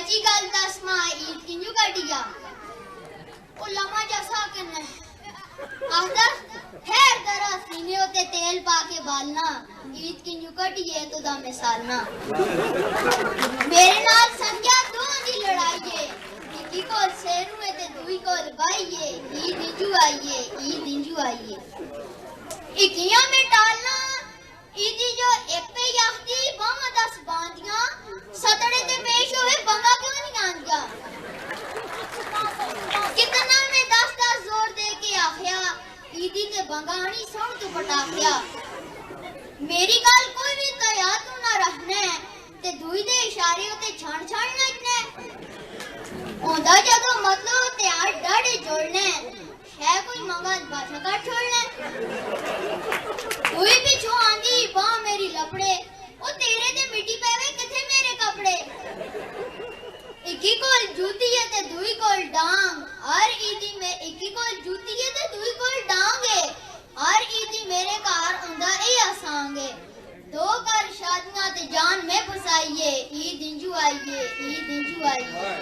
सची गल दस मां ईद किंजू कटिया ओ लमा जैसा कन्ने आखदा खैर दरा सीने होते तेल पाके बालना ईद किंजू कटिए तो दा मिसालना मेरे नाल संख्या दो दी लड़ाई है इकी कोल शेरू है ते दुई कोल बाई है ईद इंजू आईए ईद इंजू आईए इकिया में टालना ईदी जो एक पे याख्ती बामा दस बांधियां सतड़े ते पेश होए बंगा क्यों नहीं आंदिया कितना में 10 जोर दे के आखिया ईदी ते बंगानी सुन तू पटाखिया मेरी गल कोई भी तया तू ना रहने ते दुई दे इशारे होते छान छान नाचने ओंदा जदों मतलब ते आड़ डाड़े जोड़ने है कोई मंगा भाषा का छोड़ने कोई भी छो आंदी बा मेरी लपड़े ओ तेरे ते मिट्टी पेवे किथे मेरे कपड़े इकी कोल जूती है ते दुई कोल डांग हर ईदी में इकी कोल जूती है ते दुई कोल डांग है हर ईदी मेरे घर आंदा ए आसांगे दो कर शादियां ते जान में फसाइए ईद इंजू आईए ईद इंजू आईए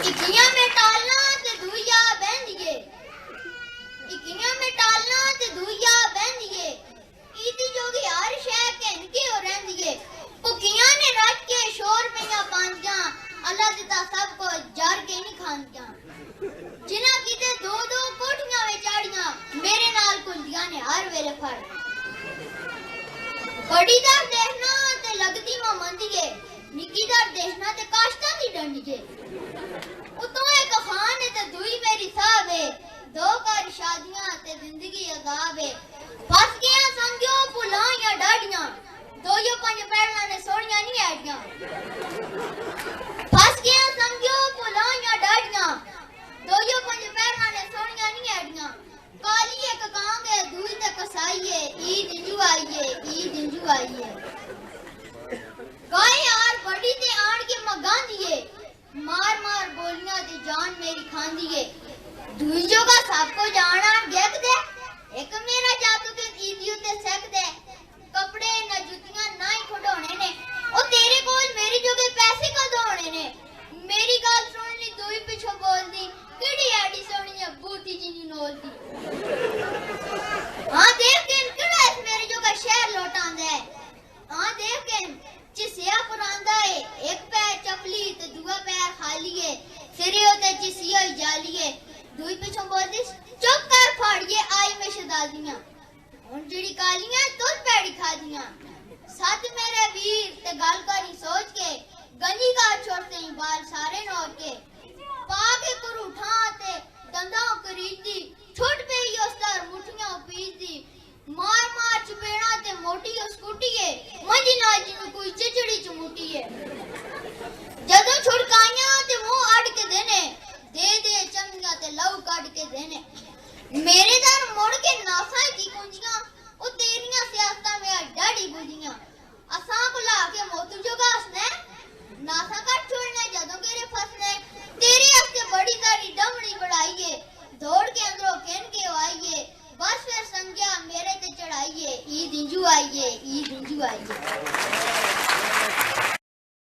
इकियां में टालना ते दुइया बंदिए इकियां में टालना ते दुइया बंदिए ईदी जोगी हर शय कहन के हो रहंदिए भुखियां ने रट के शोर पईया पांदियां अल्लाह दिता सब को जार के नहीं खांदियां जिना किते दो दो कोठियां वे चाड़ियां मेरे नाल कुंदियां ने हर वेले फड़ बड़ी दर देखना ते लगदी मां मंदिए निकी दर देखना ते काश्ता दी डंडिए उतो एक खान है ते दुई मेरी साहब है दो कर शादियां ते जिंदगी अजाब है फस गया संगियो पुलाइयां डाडियां दो यो पंज पैरना ने सोनियां नहीं आड़ियां फस गया संगियो पुलाइयां डाडियां दो यो पंज पैरना ने सोनियां नहीं आड़ियां काली एक कांग है दुई ते कसाईए ईद इंजू आईए ईद इंजू आईए गाय यार बड़ी ते आड़ के मगांदिए मार मार बोलियां दी जान मेरी खांदिए दुई जो का सबको जाना गेक दे एक मेरा जादू के ईदियो ते सेक दे कपड़े न जुतियां ना ही खडोने ने ओ तेरे कोल मेरी जो के पैसे कद होने ने मेरी गल सुन ली दुई पिछो बोलदी केड़ी आडी सोनी है बूटी जी नी नोलदी हां देख के केड़ा इस मेरे जो का शहर लौटांदा है हां देख के चिसिया पुरांदा है एक पैर चपली ते दूआ पैर खाली है सिरे होते चिसिया ही जाली है दुई पिछो बोलदी चुप कर फाड़िए आई में शदादियां हुन जेड़ी कालियां तुर पैड़ी खादियां सद मेरे वीर ते गल करी सोच के गंजी का छोड़ते ही बाल सारे नोर के पाके करूठा ते दंदा करीदी छुट पे उस्तर मुठियां पीदी मार मार चपेड़ा ते मोटी स्कूटीए मंजी नाजी नु कोई चिचड़ी चमुटीए जदों छुड़काइयां ते मुंह अड़ के देने दे दे चंगियां ते लव काट के देने मेरे